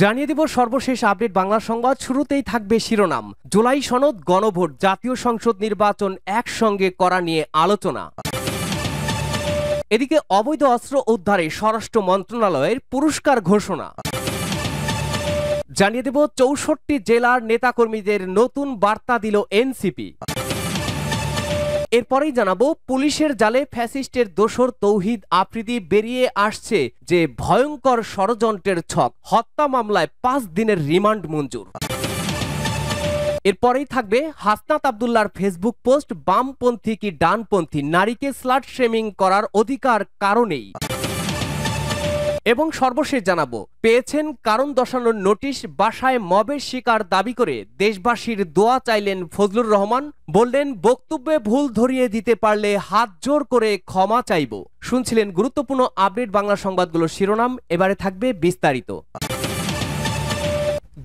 জানিয়ে দেব সর্বশেষ আপডেট বাংলা সংবাদ। শুরুতেই থাকবে শিরোনাম। জুলাই সনদ, গণভোট, জাতীয় সংসদ নির্বাচন একসঙ্গে করা নিয়ে আলোচনা। এদিকে অবৈধ অস্ত্র উদ্ধারে স্বরাষ্ট্র মন্ত্রণালয়ের পুরস্কার ঘোষণা। জানিয়ে দেব ৬৪ জেলার নেতাকর্মীদের নতুন বার্তা দিল এনসিপি। এরপরেই জানাবো পুলিশের জালে ফ্যাসিস্টের দোসর তৌহিদ আফ্রিদি বেরিয়ে আসছে যে ভয়ঙ্কর ষড়যন্ত্রের ছক। হত্যা মামলায় ৫ দিনের রিমান্ড মঞ্জুর। এরপরেই থাকবে হাসনাত আব্দুল্লাহর ফেসবুক পোস্ট, বামপন্থী কি ডানপন্থী, নারীকে স্লাট শেমিং করার অধিকার কারণেই। এবং সর্বশেষ জানাবো পেয়েছেন কারণ দর্শানোর নোটিশ, বাসায় মবের শিকার দাবি করে দেশবাসীর দোয়া চাইলেন ফজলুর রহমান। বললেন বক্তব্যে ভুল ধরিয়ে দিতে পারলে হাত জোর করে ক্ষমা চাইব। শুনছিলেন গুরুত্বপূর্ণ আপডেট বাংলা সংবাদগুলোর শিরোনাম, এবারে থাকবে বিস্তারিত।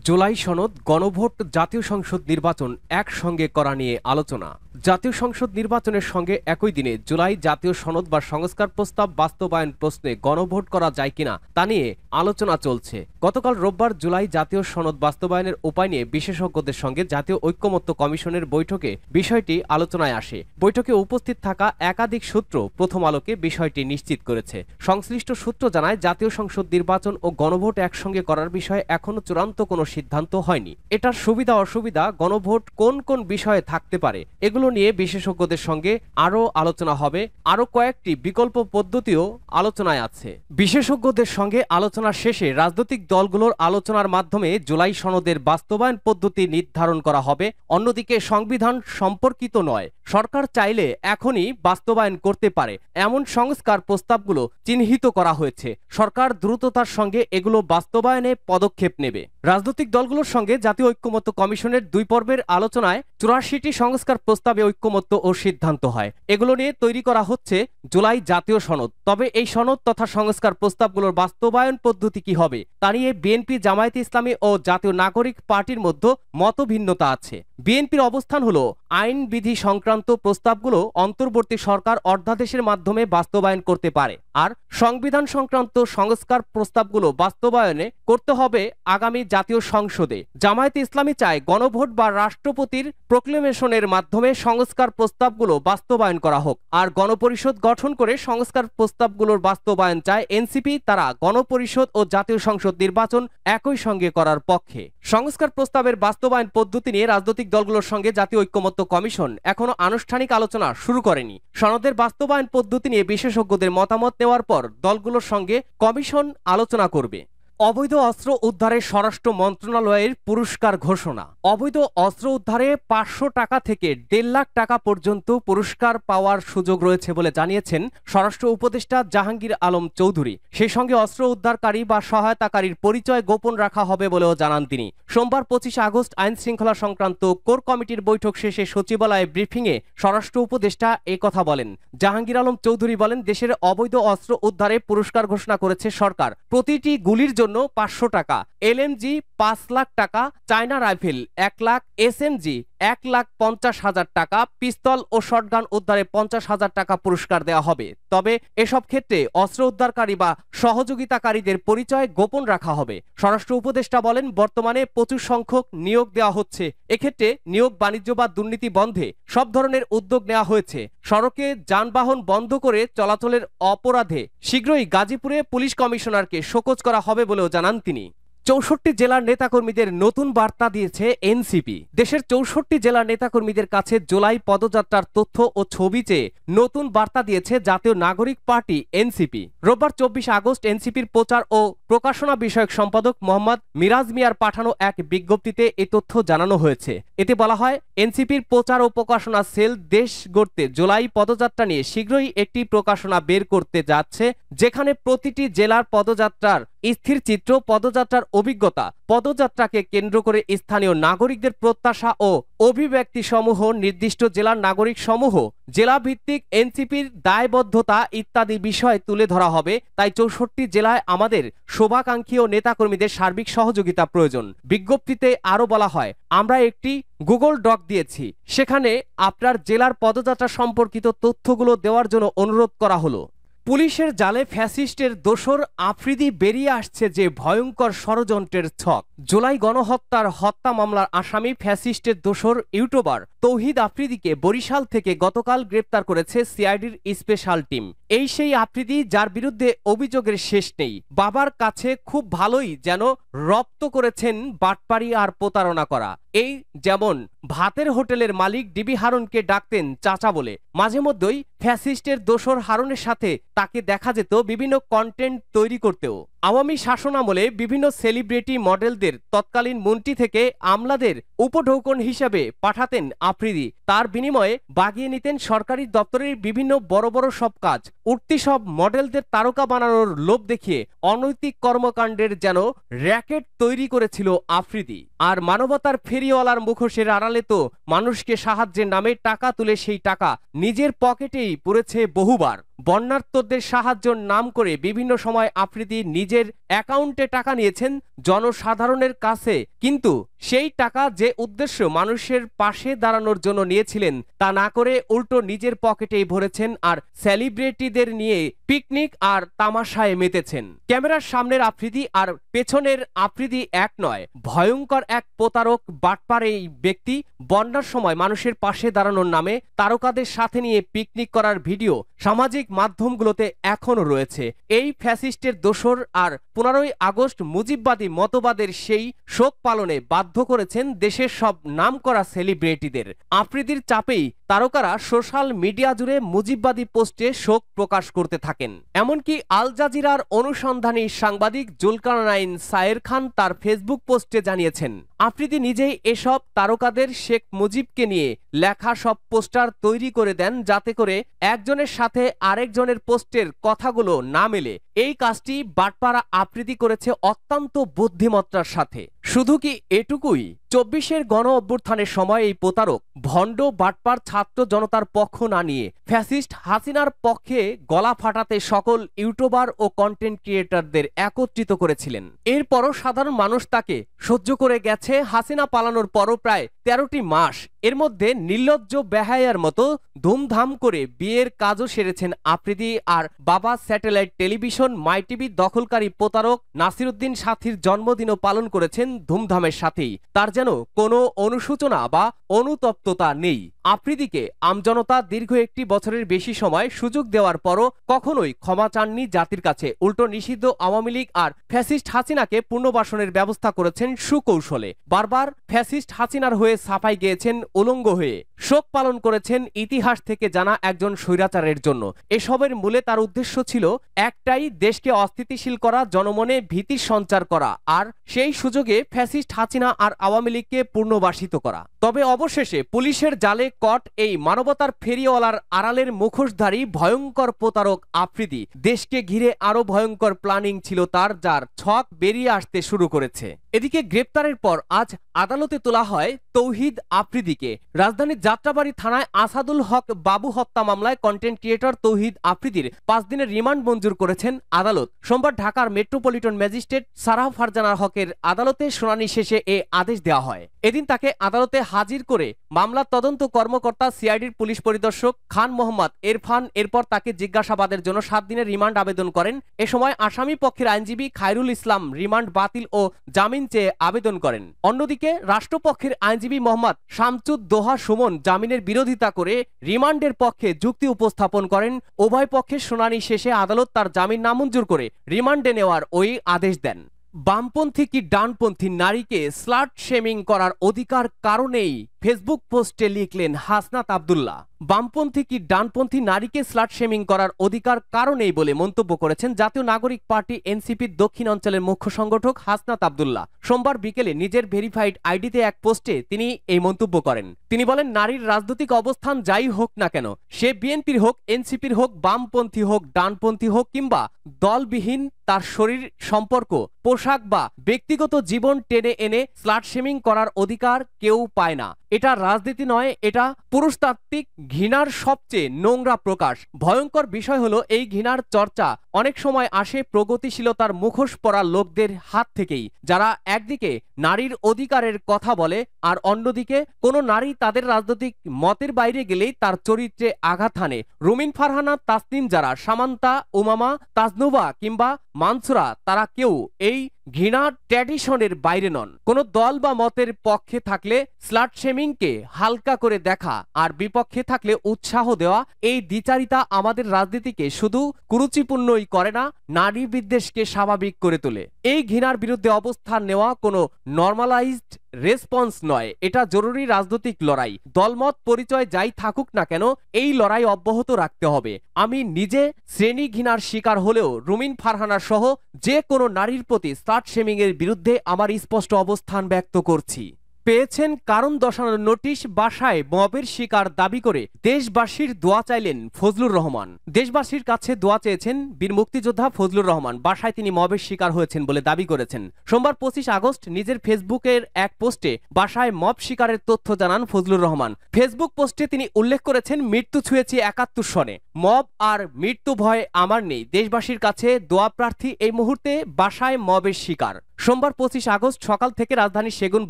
জুলাই সনদ, গণভোট, জাতীয় সংসদ নির্বাচন একসঙ্গে করা নিয়ে আলোচনা। জাতীয় সংসদ নির্বাচনের সঙ্গে একই দিনে জুলাই জাতীয় সনদ বা সংস্কার প্রস্তাব বাস্তবায়ন প্রশ্নে গণভোট করা যায় কিনা তা নিয়ে আলোচনা চলছে। গতকাল রোববার জুলাই জাতীয় সনদ বাস্তবায়নের উপায় নিয়ে বিশেষজ্ঞদের সঙ্গে জাতীয় ঐক্যমত্য কমিশনের বৈঠকে বিষয়টি আলোচনায় আসে। বৈঠকে উপস্থিত থাকা একাধিক সূত্র প্রথম আলোকে বিষয়টি নিশ্চিত করেছে। সংশ্লিষ্ট সূত্র জানায় জাতীয় সংসদ নির্বাচন ও গণভোট একসঙ্গে করার বিষয়ে এখনো চূড়ান্ত কোনো সিদ্ধান্ত হয়নি। এটার সুবিধা অসুবিধা, গণভোট কোন কোন বিষয়ে থাকতে পারে, এগুলো নিয়ে বিশেষজ্ঞদের সঙ্গে আরো আলোচনা হবে। আরো কয়েকটি বিকল্প পদ্ধতিও আলোচনায় আছে। বিশেষজ্ঞদের সঙ্গে আলোচনা শেষে রাজনৈতিক দলগুলোর আলোচনার মাধ্যমে জুলাই সনদের বাস্তবায়ন পদ্ধতি নির্ধারণ করা হবে। অন্যদিকে সংবিধান সম্পর্কিত নয়, সরকার চাইলে এখনই বাস্তবায়ন করতে পারে এমন সংস্কার প্রস্তাবগুলো চিহ্নিত করা হয়েছে। সরকার দ্রুততার সঙ্গে এগুলো বাস্তবায়নে পদক্ষেপ নেবে। রাজনৈতিক দলগুলোর সঙ্গে জাতীয় ঐক্যমত্য কমিশনের ২ পর্বের আলোচনায় ৮৪টি সংস্কার প্রস্তাবে ঐক্যমত্য ও সিদ্ধান্ত হয়। এগুলো নিয়ে তৈরি করা হচ্ছে জুলাই জাতীয় সনদ। তবে এই সনদ তথা সংস্কার প্রস্তাবগুলোর বাস্তবায়ন পদ্ধতি কি হবে তা নিয়ে বিএনপি, জামায়াতে ইসলামী ও জাতীয় নাগরিক পার্টির মধ্যে মতভিন্নতা আছে। বিএনপির অবস্থান হলো আইন বিধি সংক্রান্ত প্রস্তাবগুলো অন্তর্বর্তী সরকার অধ্যাদেশের মাধ্যমে বাস্তবায়ন করতে পারে, আর সংবিধান সংক্রান্ত সংস্কার প্রস্তাবগুলো বাস্তবায়নে করতে হবে আগামী জাতীয় সংসদে। জামায়াতে ইসলামী চায় গণভোট বা রাষ্ট্রপতির প্রক্লেমেশনের মাধ্যমে সংস্কার প্রস্তাবগুলো বাস্তবায়ন করা হোক, আর গণপরিষদ গঠন করে সংস্কার প্রস্তাবগুলোর বাস্তবায়ন চায় এনসিপি। তারা গণপরিষদ ও জাতীয় সংসদ নির্বাচন একই সঙ্গে করার পক্ষে। সংস্কার প্রস্তাবের বাস্তবায়ন পদ্ধতি নিয়ে রাজনৈতিক দলগুলোর সঙ্গে জাতীয় ঐক্যমত্য কমিশন এখনো আনুষ্ঠানিক আলোচনা শুরু করেনি। সনদের বাস্তবায়ন পদ্ধতি নিয়ে বিশেষজ্ঞদের মতামত নেওয়ার পর দলগুলোর সঙ্গে কমিশন আলোচনা করবে। অবৈধ অস্ত্র উদ্ধারে স্বরাষ্ট্র মন্ত্রণালয়ের পুরস্কার ঘোষণা। অবৈধ অস্ত্র উদ্ধারে ৫০০ টাকা থেকে ১.৫ লাখ টাকা পর্যন্ত পুরস্কার পাওয়ার সুযোগ রয়েছে বলে জানিয়েছেন স্বরাষ্ট্র উপদেষ্টা জাহাঙ্গীর আলম চৌধুরী। সেই সঙ্গে অস্ত্র উদ্ধারকারী বা সহায়তাকারীর পরিচয় গোপন রাখা হবে বলেও জানান তিনি। সোমবার ২৫ আগস্ট আইন শৃঙ্খলা সংক্রান্ত কোর কমিটির বৈঠক শেষে সচিবালয়ে ব্রিফিংয়ে স্বরাষ্ট্র উপদেষ্টা কথা বলেন। জাহাঙ্গীর আলম চৌধুরী বলেন, দেশের অবৈধ অস্ত্র উদ্ধারে পুরস্কার ঘোষণা করেছে সরকার। প্রতিটি গুলির জন্য ৫০০ টাকা, এলএমজি ৫ লাখ টাকা, চায়না রাইফেল ১ লাখ, এসএমজি ১,৫০,০০০ টাকা, পিস্তল ও শটগান উদ্ধারে ৫০,০০০ টাকা পুরস্কার দেওয়া হবে। তবে এসব ক্ষেত্রে অস্ত্র উদ্ধারকারী বা সহযোগিতাকারীদের পরিচয় গোপন রাখা হবে। স্বরাষ্ট্র উপদেষ্টা বলেন, বর্তমানে প্রচুর সংখ্যক নিয়োগ দেওয়া হচ্ছে। এক্ষেত্রে নিয়োগ বাণিজ্য বা দুর্নীতি বন্ধে সব ধরনের উদ্যোগ নেওয়া হয়েছে। সড়কে যানবাহন বন্ধ করে চলাচলের অপরাধে শীঘ্রই গাজীপুরে পুলিশ কমিশনারকে শোকজ করা হবে বলেও জানান তিনি। ৬৪ জেলার নেতাকর্মীদের নতুন বার্তা দিয়েছে এনসিপি। দেশের ৬৪ জেলার নেতাকর্মীদের কাছে জুলাই পদযাত্রার তথ্য ও ছবি চেয়ে নতুন বার্তা দিয়েছে জাতীয় নাগরিক পার্টি এনসিপি। রোববার ২৪ আগস্ট এনসিপির প্রচার ও প্রকাশনা বিষয়ক সম্পাদক মোহাম্মদ মিরাজ মিয়ার পাঠানো এক বিজ্ঞপ্তিতে এ তথ্য জানানো হয়েছে। এতে বলা হয়, এনসিপির প্রচার ও প্রকাশনা সেল দেশ গড়তে জুলাই পদযাত্রা নিয়ে শীঘ্রই একটি প্রকাশনা বের করতে যাচ্ছে, যেখানে প্রতিটি জেলার পদযাত্রার স্থির চিত্র, পদযাত্রার অভিজ্ঞতা, পদযাত্রাকে কেন্দ্র করে স্থানীয় নাগরিকদের প্রত্যাশা ও অভিব্যক্তি সমূহ, নির্দিষ্ট জেলার নাগরিক সমূহ, জেলা ভিত্তিক এনসিপির দায়বদ্ধতা ইত্যাদি বিষয় তুলে ধরা হবে। তাই ৬৪ জেলায় আমাদের শুভাকাঙ্ক্ষী ও নেতাকর্মীদের সার্বিক সহযোগিতা প্রয়োজন। বিজ্ঞপ্তিতে আরো বলা হয়, আমরা একটি গুগল ডক দিয়েছি, সেখানে আপনার জেলার পদযাত্রা সম্পর্কিত তথ্যগুলো দেওয়ার জন্য অনুরোধ করা হলো। পুলিশের জালে ফ্যাসিস্টের দোসর আফ্রিদি বেরিয়ে আসছে যে ভয়ঙ্কর ষড়যন্ত্রের ছক। জুলাই গণহত্যার হত্যা মামলার আসামি ফ্যাসিস্টের দোসর ইউটিউবার তৌহিদ আফ্রিদিকে বরিশাল থেকে গতকাল গ্রেপ্তার করেছে সিআইডির স্পেশাল টিম। এই সেই আফ্রিদি যার বিরুদ্ধে অভিযোগের শেষ নেই। বাবার কাছে খুব ভালোই যেন রপ্ত করেছেন বাটপারি আর প্রতারণা করা। এই যেমন ভাতের হোটেলের মালিক ডিবি হারুনকে ডাকতেন চাচা বলে। মাঝে মধ্যেই ফ্যাসিস্টের দোসর হারুনের সাথে তাকে দেখা যেত বিভিন্ন কন্টেন্ট তৈরি করতেও। আওয়ামী শাসনামলে বিভিন্ন সেলিব্রিটি মডেলদের তৎকালীন মন্ত্রী থেকে আমলাদের উপঢৌকন হিসেবে পাঠাতেন আফ্রিদি। তার বিনিময়ে বাগিয়ে নিতেন সরকারি দপ্তরের বিভিন্ন বড় বড় সব কাজ। উঠতি সব মডেলদের তারকা বানানোর লোভ দেখিয়ে অনৈতিক কর্মকাণ্ডের যেন র্যাকেট তৈরি করেছিল আফ্রিদি। আর মানবতার ফেরিওয়ালার মুখোশের আড়ালে তো মানুষকে সাহায্যের নামে টাকা তুলে সেই টাকা নিজের পকেটেই পুরেছে বহুবার। বন্যার্তদের সাহায্যের নাম করে বিভিন্ন সময় আফ্রিদি নিজের অ্যাকাউন্টে টাকা নিয়েছেন জনসাধারণের কাছে, কিন্তু সেই টাকা যে উদ্দেশ্য মানুষের পাশে দাঁড়ানোর জন্য নিয়েছিলেন তা না করে উল্টো নিজের পকেটেই ভরেছেন আর সেলিব্রিটিদের নিয়ে পিকনিক আর তামাশায় মেতেছেন। ক্যামেরার সামনের আফ্রিদি আর পেছনের আফ্রিদি এক নয়, ভয়ঙ্কর এক প্রতারক বাটপার এই ব্যক্তি। বন্যার সময় মানুষের পাশে দাঁড়ানোর নামে তারকাদের সাথে নিয়ে পিকনিক করার ভিডিও সামাজিক মাধ্যমগুলোতে এখনো রয়েছে। এই ফ্যাসিস্টের দোসর আর 15ই আগস্ট মুজিববাদী মতবাদের সেই শোক পালনে বাধ্য করেছেন দেশের সব নামকরা সেলিব্রিটিদের। আফ্রিদির চাপেই তারকারা সোশ্যাল মিডিয়া জুড়ে মুজিববাদী পোস্টে শোক প্রকাশ করতে থাকেন। এমনকি আল জাজিরার অনুসন্ধানী সাংবাদিক জুলকারনাইন সায়ের খান তার ফেসবুক পোস্টে জানিয়েছেন, আফ্রিদি নিজেই এসব তারকাদের শেখ মুজিবকে নিয়ে লেখা সব পোস্টার তৈরি করে দেন যাতে করে একজনের সাথে আরেকজনের পোস্টের কথাগুলো না মেলে। এই কাজটি বাটপাড়া আফ্রিদি করেছে অত্যন্ত বুদ্ধিমত্তার সাথে। শুধু কি এটুকুই? 24-এর গণ অভ্যুত্থানের সময় এই প্রতারক ভণ্ড বাটপার ছাত্র জনতার পক্ষ না নিয়ে ফ্যাসিস্ট হাসিনার পক্ষে গলা ফাটাতে সকল ইউটিউবার ও কন্টেন্ট ক্রিয়েটরদের একত্রিত করেছিলেন। এরপরও সাধারণ মানুষ তাকে সহ্য করে গেছে। হাসিনা পালানোর পরও প্রায় 13টি মাস। এর মধ্যে নির্লজ্জ বেহায়ার মতো ধুমধাম করে বিয়ের কাজও সেরেছেন আফ্রিদি। আর বাবা স্যাটেলাইট টেলিভিশন মাই টিভি দখলকারী প্রতারক নাসিরুদ্দিন সাথীর জন্মদিনও পালন করেছেন ধুমধামের সাথেই। তার যেন কোনো অনুশোচনা বা অনুতপ্ততা নেই। আফ্রিদিকে আমজনতা দীর্ঘ একটি বছরের বেশি সময় সুযোগ দেওয়ার পরও কখনোই ক্ষমা চাননি জাতির কাছে। উল্টো নিষিদ্ধ আওয়ামী লীগ আর ফ্যাসিস্ট হাসিনাকে পুনর্বাসনের ব্যবস্থা করেছেন সুকৌশলে। বারবার ফ্যাসিস্ট হাসিনার হয়ে সাফাই গেয়েছেন উলঙ্গ হয়ে। শোক পালন করেছেন ইতিহাস থেকে জানা একজন স্বৈরাচারের জন্য। এসবের মূলে তার উদ্দেশ্য ছিল একটাই, দেশকে অস্থিতিশীল করা, জনমনে ভীতির সঞ্চার করা আর সেই সুযোগে ফ্যাসিস্ট হাসিনা আর আওয়ামী লীগকে পুনর্বাসিত করা। তবে অবশেষে পুলিশের জালে কট এই মানবতার ফেরিওয়ালার আড়ালের মুখোশধারী ভয়ঙ্কর প্রতারক আফ্রিদি। দেশকে ঘিরে আরো ভয়ঙ্কর প্ল্যানিং ছিল তার, যার ছক বেরিয়ে আসতে শুরু করেছে। এদিকে গ্রেপ্তারের পর আজ আদালতে তোলা হয় তৌহিদ আফ্রিদিকে। রাজধানীর যাত্রাবাড়ী থানায় আসাদুল হক বাবু হত্যা মামলায় কন্টেন্ট ক্রিয়েটর তৌহিদ আফ্রিদির 5 দিনের রিমান্ড মঞ্জুর করেছেন আদালত। সোমবার ঢাকার মেট্রোপলিটন ম্যাজিস্ট্রেট সারাহ ফারজানা হকের আদালতে শুনানি শেষে এ আদেশ দেওয়া হয়। এদিন তাকে আদালতে হাজির করে মামলার তদন্ত কর্মকর্তা সিআইডির পুলিশ পরিদর্শক খান মোহাম্মদ এরফান এরপর তাকে জিজ্ঞাসাবাদের জন্য 7 দিনের রিমান্ড আবেদন করেন। এ সময় আসামি পক্ষের আইনজীবী খায়রুল ইসলাম রিমান্ড বাতিল ও জামিন চেয়ে আবেদন করেন। অন্যদিকে রাষ্ট্রপক্ষের আইনজীবী মোহাম্মদ শামসুদ দোহা সুমন জামিনের বিরোধিতা করে রিমান্ডের পক্ষে যুক্তি উপস্থাপন করেন। উভয় পক্ষের শুনানি শেষে আদালত তার জামিন নামঞ্জুর করে রিমান্ডে নেওয়ার ওই আদেশ দেন। বামপন্থী কি ডানপন্থী নারীকে স্লাট শেমিং করার অধিকার কারণেই ফেসবুক পোস্টে লিখলেন হাসনাত আব্দুল্লাহ। বামপন্থী কি ডানপন্থী নারীকে স্লাট শেমিং করার অধিকার কারণেই বলে মন্তব্য করেছেন জাতীয় নাগরিক পার্টি এনসিপির দক্ষিণ অঞ্চলের মুখ্য সংগঠক হাসনাত আব্দুল্লাহ। সোমবার বিকেলে নিজের ভেরিফাইড আইডিতে এক পোস্টে তিনি এই মন্তব্য করেন। তিনি বলেন, নারীর রাজনৈতিক অবস্থান যাই হোক না কেন, সে বিএনপির হোক, এনসিপির হোক, বামপন্থী হোক, ডানপন্থী হোক কিংবা দলবিহীন, তার শরীর সম্পর্ক, পোশাক বা ব্যক্তিগত জীবন টেনে এনে স্লাট শেমিং করার অধিকার কেউ পায় না। এটা রাজনীতি নয়, এটা পুরুষতাত্ত্বিক ঘৃণার সবচেয়ে নোংরা প্রকাশ। ভয়ঙ্কর বিষয় হলো এই ঘৃণার চর্চা অনেক সময় আসে প্রগতিশীলতার মুখোশ পরা লোকদের হাত থেকেই, যারা একদিকে নারীর অধিকারের কথা বলে, আর অন্যদিকে কোনো নারী তাদের রাজনৈতিক মতের বাইরে গেলেই তার চরিত্রে আঘাত হানে। রুমিন ফারহানা, তাসনিম জারা, সামান্তা, উমামা, তাজনুবা কিংবা মানসুরা তারা কেউ এই ঘৃণা ট্র্যাডিশনের বাইরে নন। কোনো দল বা মতের পক্ষে থাকলে স্লাট শেমিংকে হালকা করে দেখা আর বিপক্ষে থাকলে উৎসাহ দেওয়া, এই দ্বিচারিতা আমাদের রাজনীতিকে শুধু কুরুচিপূর্ণই করে না, নারী বিদ্বেষকে স্বাভাবিক করে তোলে। এই ঘৃণার বিরুদ্ধে অবস্থান নেওয়া কোনো নর্মালাইজড রেসপন্স নয়, এটা জরুরি রাজনৈতিক লড়াই। দলমত পরিচয় যাই থাকুক না কেন, এই লড়াই অব্যাহত রাখতে হবে। আমি নিজে শ্রেণী ঘৃণার শিকার হলেও রুমিন ফারহানা সহ যে কোনো নারীর প্রতি স্লাট শেমিং এর বিরুদ্ধে আমার স্পষ্ট অবস্থান ব্যক্ত করছি। পেয়েছেন কারণ দর্শানোর নোটিশ, বাসায় মবের শিকার দাবি করে দেশবাসীর দোয়া চাইলেন ফজলুর রহমান। দেশবাসীর কাছে দোয়া চেয়েছেন বীর মুক্তিযোদ্ধা ফজলুর রহমান। বাসায় তিনি মবের শিকার হয়েছেন বলে দাবি করেছেন। সোমবার 25 আগস্ট নিজের ফেসবুকের এক পোস্টে বাসায় মব শিকারের তথ্য জানান ফজলুর রহমান। ফেসবুক পোস্টে তিনি উল্লেখ করেছেন, মৃত্যু ছুঁয়েছি 71 সনে, মব আর মৃত্যু ভয় আমার নেই। দেশবাসীর কাছে দোয়া প্রার্থী, এই মুহূর্তে বাসায় মবের শিকার। সোমবার 25 আগস্ট সকাল থেকে রাজধানীর সেগুন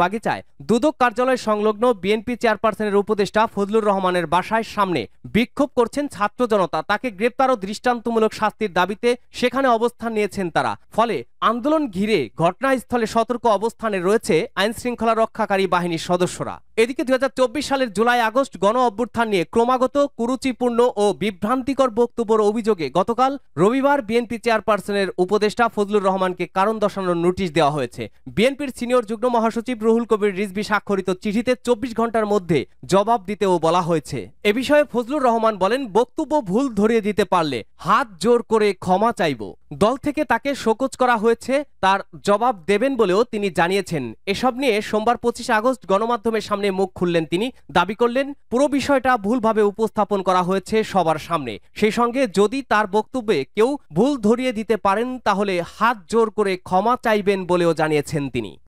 বাগিচায় দুদক কার্যালয় সংলগ্ন বিএনপি চেয়ারপারসনের উপদেষ্টা ফজলুর রহমানের বাসায় সামনে বিক্ষোভ করছেন ছাত্র জনতা। তাকে গ্রেপ্তার ও দৃষ্টান্তমূলক শাস্তির দাবিতে সেখানে অবস্থান নিয়েছেন তারা। ফলে আন্দোলন ঘিরে ঘটনাস্থলে সতর্ক অবস্থানে রয়েছে আইন শৃঙ্খলা রক্ষাকারী বাহিনীর সদস্যরা। এদিকে 2024 সালের জুলাই আগস্ট গণ অভ্যুত্থান নিয়ে ক্রমাগত কুরুচিপূর্ণ ও বিভ্রান্তিকর বক্তব্যের অভিযোগে গতকাল রবিবার বিএনপি চেয়ারপারসনের উপদেষ্টা ফজলুর রহমানকে কারণ দর্শানোর নোটিশ দেওয়া হয়েছে। বিএনপির সিনিয়র যুগ্ম মহাসচিব রুহুল কবির রিজভী স্বাক্ষরিত চিঠিতে 24 ঘন্টার মধ্যে জবাব দিতেও বলা হয়েছে। এ বিষয়ে ফজলুর রহমান বলেন, বক্তব্য ভুল ধরিয়ে দিতে পারলে হাত জোর করে ক্ষমা চাইব। দল থেকে তাকে শোকজ করা হয়েছে, তার জবাব দেবেন বলেও তিনি জানিয়েছেন। এসব নিয়ে সোমবার 25 আগস্ট গণমাধ্যমের সামনে মুখ খুললেন তিনি। দাবি করলেন, পুরো বিষয়টা ভুলভাবে উপস্থাপন করা হয়েছে সবার সামনে। সেই সঙ্গে যদি তার বক্তব্যে কেউ ভুল ধরিয়ে দিতে পারেন তাহলে হাত জোর করে ক্ষমা চাইবেন বলেও জানিয়েছেন তিনি।